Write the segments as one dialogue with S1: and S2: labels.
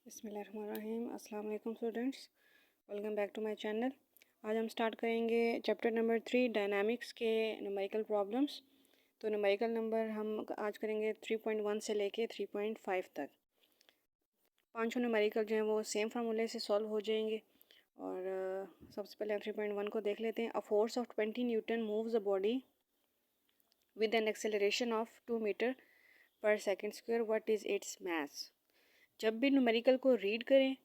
S1: बिस्मिल्लाहिर्रहमानिर्रहीम। अस्सलाम वालेकुम students, welcome back to my channel. आज हम स्टार्ट करेंगे चैप्टर नंबर 3 डायनामिक्स के न्यूमेरिकल प्रॉब्लम्स। तो न्यूमेरिकल नंबर हम आज करेंगे 3.1 से लेके 3.5 तक। पांचों न्यूमेरिकल जो हैं वो सेम फार्मूले से सॉल्व हो जाएंगे। और सबसे पहले हम 3.1 को देख लेते हैं। A force of 20 newton moves a body with an acceleration of 2 metre per second square, what is its mass. जब भी न्यूमेरिकल को रीड करें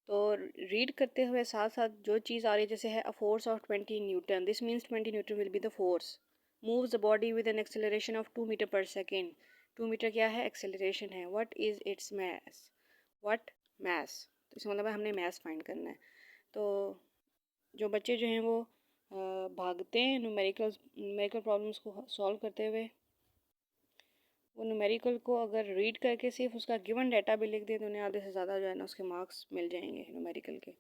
S1: तो रीड करते हुए साथ साथ जो चीज़ आ रही है, जैसे है a force of 20 newton, this means 20 newton will be the force, moves the body with an acceleration of 2 metre per second. 2 metre क्या है? एक्सेलरेशन है। What is its mass, what mass. तो इसका मतलब है हमने मैस फाइंड करना है। तो जो बच्चे जो हैं वो भागते हैं न्यूमेरिकल प्रॉब्लम्स को सॉल्व करते हुए, वो न्यूमेरिकल को अगर रीड करके सिर्फ उसका गिवन डाटा भी लिख दें तो उन्हें आधे से ज़्यादा जो है ना उसके मार्क्स मिल जाएंगे न्यूमेरिकल के।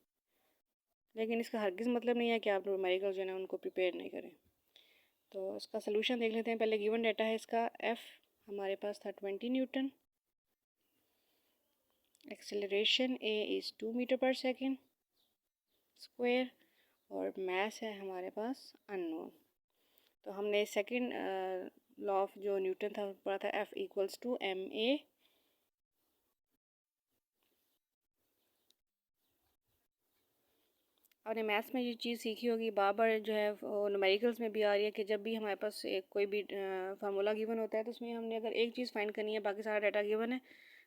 S1: लेकिन इसका हरगिज़ मतलब नहीं है कि आप न्यूमेरिकल जो है ना उनको प्रिपेयर नहीं करें। तो इसका सलूशन देख लेते हैं। पहले गिवन डाटा है इसका एफ़ हमारे पास था 20 newton, acceleration A is 2 metre per second square, और मैस है हमारे पास अननोन। तो हमने सेकेंड लॉ ऑफ जो न्यूटन था पढ़ा था, F equals to M A. आपने मैथ्स में ये चीज़ सीखी होगी, बार बार जो है न्यूमेरिकल्स में भी आ रही है कि जब भी हमारे पास एक कोई भी फार्मूला गिवन होता है तो उसमें हमने अगर एक चीज़ फाइंड करनी है, बाकी सारा डाटा गिवन है,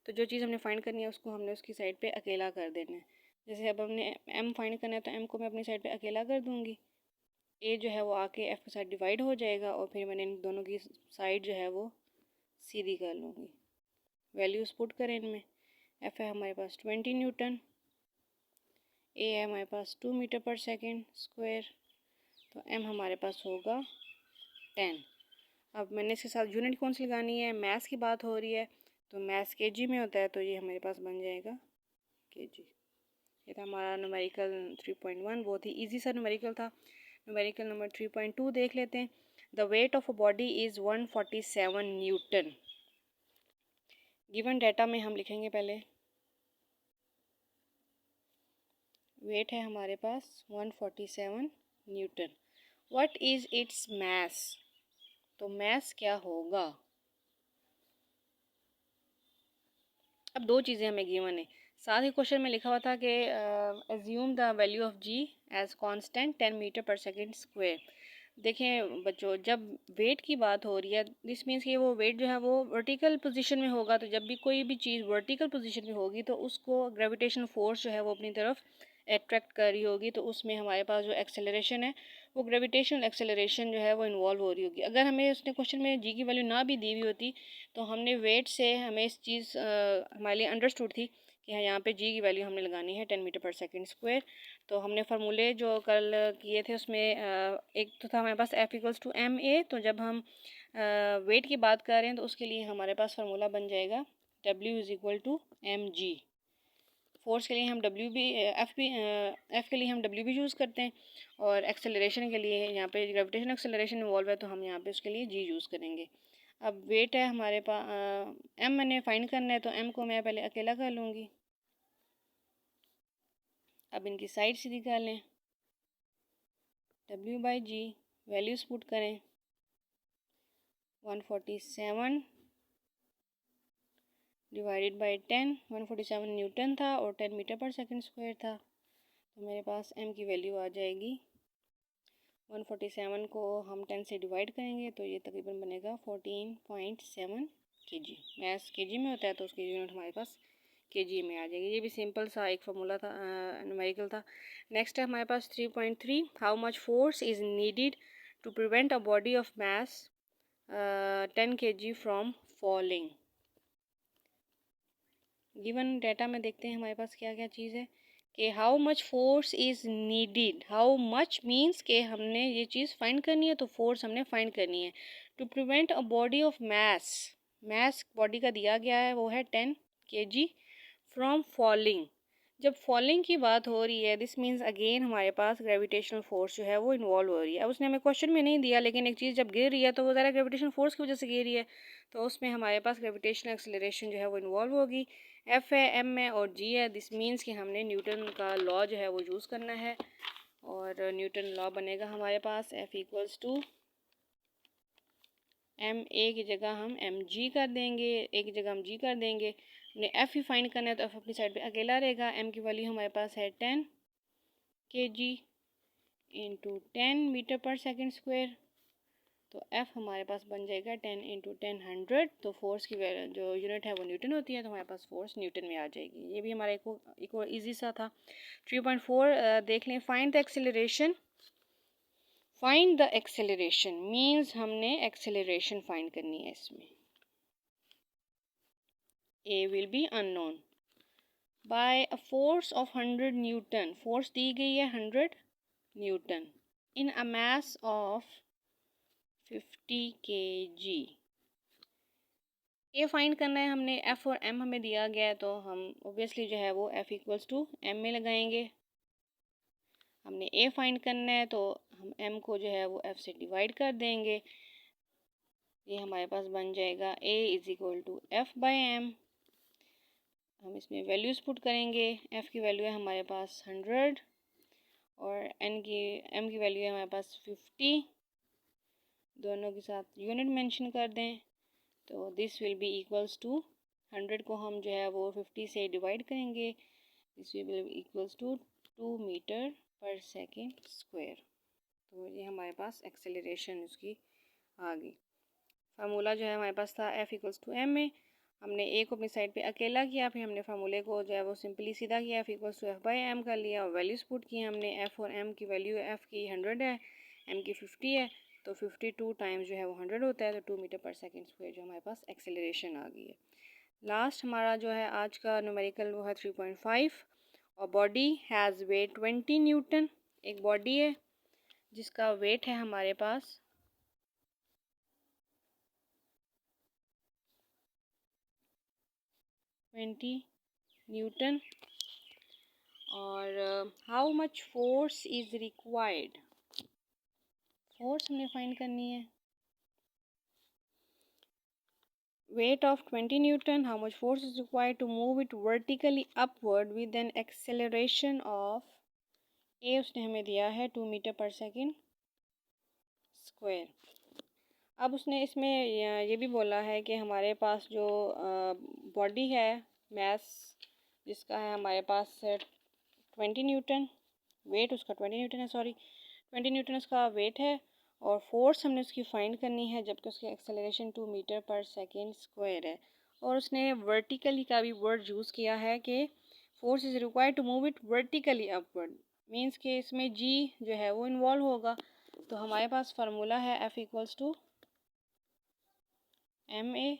S1: तो जो चीज़ हमने फाइंड करनी है उसको हमने उसकी साइड पे अकेला कर देना है। जैसे अब हमने एम फाइंड करना है तो एम को मैं अपनी साइड पे अकेला कर दूँगी, ए जो है वो आके एफ़ के साथ डिवाइड हो जाएगा और फिर मैंने इन दोनों की साइड जो है वो सीधी कर लूँगी। वैल्यूज़ पुट करें इनमें। एफ़ है हमारे पास 20 न्यूटन, ए है हमारे पास 2 मीटर पर सेकेंड स्क्वायर, तो एम हमारे पास होगा 10। अब मैंने इसके साथ यूनिट कौन सी लगानी है, मैथ्स की बात हो रही है तो मैथ्स केजी में होता है, तो ये हमारे पास बन जाएगा केजी। ये था हमारा न्यूमेरिकल 3.1, बहुत ही इजी सा न्यूमेरिकल था। न्यूमेरिकल नंबर 3.2 देख लेते हैं। The weight of a body is 147 newton. Given data में हम लिखेंगे पहले, वेट है हमारे पास 147 newton. What is its mass, तो मैस क्या होगा। अब दो चीज़ें हमें गिवन है, साथ ही क्वेश्चन में लिखा हुआ था कि assume the value of G as constant 10 metre per second square. देखें बच्चों, जब वेट की बात हो रही है, दिस मीन्स कि वो वेट जो है वो वर्टिकल पोजीशन में होगा। तो जब भी कोई भी चीज़ वर्टिकल पोजीशन में होगी तो उसको ग्रेविटेशनल फोर्स जो है वो अपनी तरफ अट्रैक्ट कर रही होगी। तो उसमें हमारे पास जो एक्सेलरेशन है वो ग्रेविटेशनल एक्सेलरेशन जो है वो इन्वॉल्व हो रही होगी। अगर हमें उसने क्वेश्चन में जी की वैल्यू ना भी दी हुई होती तो हमने वेट से हमें इस चीज़ हमारे लिए अंडरस्टूड थी कि यहाँ पे जी की वैल्यू हमने लगानी है 10 मीटर पर सेकेंड स्क्वायर। तो हमने फार्मूले जो कल किए थे उसमें एक तो था हमारे पास F equals to M A. तो जब हम वेट की बात कर रहे हैं तो उसके लिए हमारे पास फार्मूला बन जाएगा W is equal to M G. Force के लिए हम डब्ल्यू भी एफ़ के लिए हम डब्ल्यू भी यूज़ करते हैं, और एक्सेलरेशन के लिए यहाँ पे ग्रेविटेशन एक्सेलरेशन इन्वॉल्व है तो हम यहाँ पे उसके लिए जी यूज़ करेंगे। अब वेट है हमारे पास, एम मैंने फाइंड करना है तो एम को मैं पहले अकेला कर लूँगी। अब इनकी साइड सीधी कर लें, W by G, values put करें। 147 डिवाइडेड बाई 10, 147 न्यूटन था और 10 मीटर पर सेकेंड स्क्वायर था। तो मेरे पास एम की वैल्यू आ जाएगी, 147 को हम 10 से डिवाइड करेंगे तो ये तकरीबन बनेगा 14.7 केजी। मैथ्स केजी में होता है तो उसकी यूनिट हमारे पास केजी में आ जाएगी। ये भी सिंपल सा एक फार्मूला था, न्यूमेरिकल था। नेक्स्ट है हमारे पास 3.3, how much force is needed to prevent a body of mass 10 kg from falling. Given data में देखते हैं हमारे पास क्या क्या चीज़ है कि how much force is needed. How much means के हमने ये चीज़ फाइंड करनी है तो फोर्स हमने फाइंड करनी है। To prevent a body of mass, mass body का दिया गया है वो है 10 kg फ्रॉम फॉलिंग। जब फॉलिंग की बात हो रही है दिस मीन्स अगेन हमारे पास ग्रेविटेशनल फोर्स जो है वो इन्वॉल्व हो रही है। अब उसने हमें क्वेश्चन में नहीं दिया, लेकिन एक चीज़ जब गिर रही है तो वो ज़रा ग्रेविटेशनल फोर्स की वजह से गिर रही है, तो उसमें हमारे पास ग्रेविटेशनल एक्सेलरेशन जो है वो इन्वॉल्व होगी। एफ़ है, एम है और जी है। दिस मीन्स कि हमने न्यूटन का लॉ जो है वो यूज़ करना है और न्यूटन लॉ बनेगा हमारे पास F equals to M A की जगह हम एम जी कर देंगे, ए की जगह हम जी कर देंगे। हमने एफ़ ही फाइंड करना है तो एफ़ अपनी साइड पे अकेला रहेगा। एम की वैल्यू हमारे पास है 10 kg into 10 metre per second square. तो एफ़ हमारे पास बन जाएगा 10 इंटू 10 100। तो फोर्स की जो यूनिट है वो न्यूटन होती है, तो हमारे पास फोर्स न्यूटन में आ जाएगी। ये भी हमारा एक और ईजी सा था। 3.4 देख लें। Find the acceleration. Find the acceleration means हमने एक्सेलरेशन फाइंड करनी है इसमें। A will be unknown by a force of 100 newton. Force दी गई है 100 newton in a mass of 50 kg। A find करना है हमने। एफ़ और एम हमें दिया गया है तो हम ऑब्वियसली जो है वो एफ़ इक्वल्स टू एम में लगाएंगे। हमने ए फाइंड करना है तो हम एम को जो है वो एफ़ से डिवाइड कर देंगे। ये हमारे पास बन जाएगा A is equal to F by M. हम इसमें वैल्यूज़ पुट करेंगे। एफ़ की वैल्यू है हमारे पास 100 और एम की वैल्यू है हमारे पास 50। दोनों के साथ यूनिट मेंशन कर दें तो this will be equals to 100 को हम जो है वो 50 से डिवाइड करेंगे। This will be equals to 2 metre per second square. तो ये हमारे पास एक्सेलरेशन उसकी आ गई। फार्मूला जो है हमारे पास था एफ़ इक्वल्स टू एम में। हमने ए को अपनी साइड पे अकेला किया, फिर हमने फार्मूले को जो है वो सिंपली सीधा किया, F equals to F by M कर लिया और वैल्यूज़ पुट की हमने। एफ़ और एम की वैल्यू, एफ़ की 100 है, एम की 50 है, तो 52 टाइम्स जो है वो 100 होता है, तो 2 मीटर पर सेकेंड स्क्वायर जो हमारे पास एक्सेलरेशन आ गई है। लास्ट हमारा जो है आज का न्यूमेरिकल वो है 3.5 और बॉडी हैज़ वेट 20 न्यूटन। एक बॉडी है जिसका वेट है हमारे पास 20 न्यूटन और how much force is required. Force हमने फाइंड करनी है। weight of 20 Newton, how much force is required to move it vertically upward with an acceleration of A उसने हमें दिया है 2 मीटर पर सेकेंड स्क्वायर। अब उसने इसमें ये भी बोला है कि हमारे पास जो बॉडी है मैस जिसका है हमारे पास 20 न्यूटन, वेट उसका 20 न्यूटन है, सॉरी 20 न्यूटन उसका वेट है और फोर्स हमने उसकी फाइंड करनी है जबकि उसकी acceleration 2 metre per second square है। और उसने वर्टिकली का भी वर्ड यूज़ किया है कि force is required to move it vertically upward. Means कि इसमें जी जो है वो इन्वॉल्व होगा। तो हमारे पास फार्मूला है F equals to M A,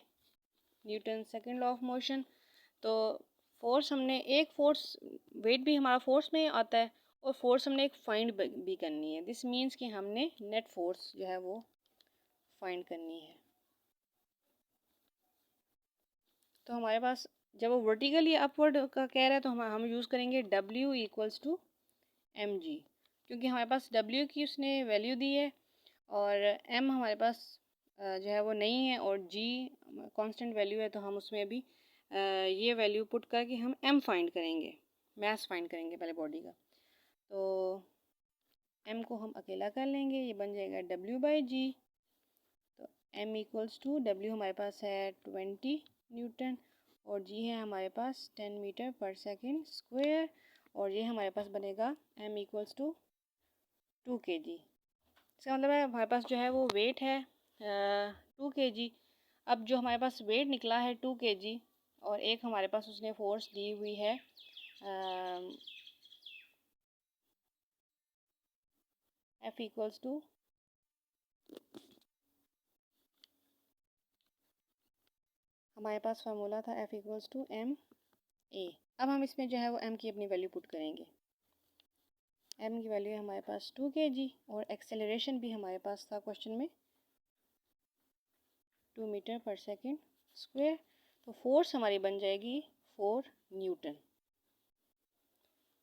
S1: Newton second law of motion. तो फोर्स हमने एक फोर्स, वेट भी हमारा फोर्स में आता है और फोर्स हमने एक फाइंड भी करनी है। दिस मीन्स कि हमने नेट फोर्स जो है वो फाइंड करनी है। तो हमारे पास जब वो वर्टिकली अपवर्ड का कह रहा है तो हम यूज़ करेंगे W equals to M G, क्योंकि हमारे पास W की उसने वैल्यू दी है और M हमारे पास जो है वो नहीं है और G कांस्टेंट वैल्यू है, तो हम उसमें भी ये वैल्यू पुट करके हम M फाइंड करेंगे, मास फाइंड करेंगे पहले बॉडी का। तो M को हम अकेला कर लेंगे, ये बन जाएगा W बाई जी। तो M इक्वल्स टू W हमारे पास है 20 न्यूटन और G है हमारे पास 10 मीटर पर सेकेंड स्क्वायर और ये हमारे पास बनेगा M इक्वल्स टू 2 kg। इसका मतलब है हमारे पास जो है वो वेट है 2 kg। अब जो हमारे पास वेट निकला है 2 kg और एक हमारे पास उसने फोर्स दी हुई है F इक्वल्स टू हमारे पास फार्मूला था F equals to M A. अब हम इसमें जो है वो M की अपनी वैल्यू पुट करेंगे। M की वैल्यू है हमारे पास 2 kg और एक्सेलरेशन भी हमारे पास था क्वेश्चन में 2 मीटर पर सेकेंड स्क्वायर। तो फोर्स हमारी बन जाएगी 4 न्यूटन।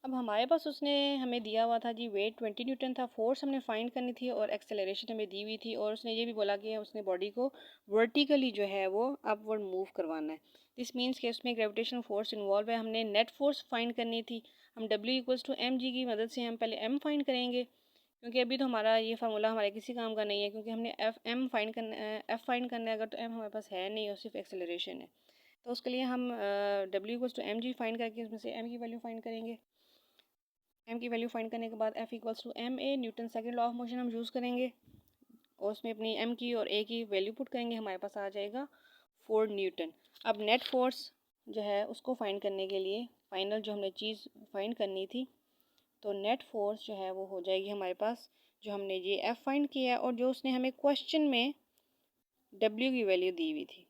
S1: अब हमारे पास उसने हमें दिया हुआ था जी वेट 20 न्यूटन था, फोर्स हमने फाइंड करनी थी और एक्सेलरेशन हमें दी हुई थी, और उसने ये भी बोला कि उसने बॉडी को वर्टिकली जो है वो अपवर्ड मूव करवाना है। दिस मीन्स कि उसमें ग्रेविटेशनल फोर्स इन्वॉल्व है। हमने नेट फोर्स फाइंड करनी थी। हम W इक्वल्स टू mg की मदद से हम पहले m फाइंड करेंगे, क्योंकि अभी तो हमारा ये फार्मूला हमारे किसी काम का नहीं है, क्योंकि हमने m फाइंड करना f फाइंड करना है। अगर तो m हमारे पास है नहीं और सिर्फ एक्सेलरेशन है, तो उसके लिए हम W equals to mg find करके उसमें से m की वैल्यू फाइंड करेंगे। m की वैल्यू फाइंड करने के बाद F equals to M A, Newton second law of motion हम यूज़ करेंगे और उसमें अपनी m की और a की वैल्यू पुट करेंगे। हमारे पास आ जाएगा 4 न्यूटन। अब नेट फोर्स जो है उसको फाइंड करने के लिए फाइनल जो हमने चीज़ फाइंड करनी थी, तो नेट फोर्स जो है वो हो जाएगी हमारे पास, जो हमने ये F फाइंड किया है और जो उसने हमें क्वेश्चन में W की वैल्यू दी हुई थी।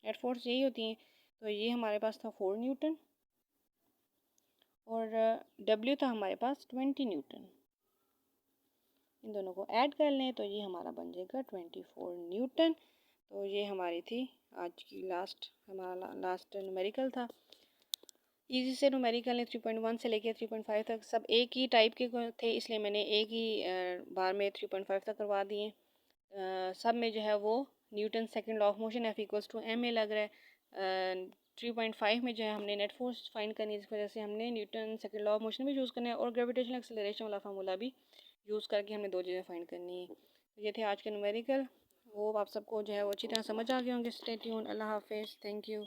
S1: नेट फोर्स यही होती है। तो ये हमारे पास था 4 न्यूटन और W था हमारे पास 20 न्यूटन। इन दोनों को ऐड कर लें तो ये हमारा बन जाएगा 24 न्यूटन। तो ये हमारी थी आज की हमारा लास्ट न्यूमेरिकल था। इजी से न्यूमेरिकल ने 3.1 से लेके 3.5 तक सब एक ही टाइप के थे, इसलिए मैंने एक ही बार में 3.5 तक करवा दिए। सब में जो है वो Newton second law of motion F equals to M a लग रहा है। 3.5 में जो है हमने नेट फोर्स फाइंड करनी है, जिस वजह से हमने Newton second law of motion भी यूज़ करना है और ग्रेविटेशनल एक्सेलरेशन वाला फार्मूला भी यूज़ करके हमने दो चीज़ें फाइंड करनी है। तो ये थे आज के न्यूमेरिकल। वो आप सबको जो है वो अच्छी तरह समझ आ गए होंगे। Stay tuned. अल्लाह हाफिज़। Thank you.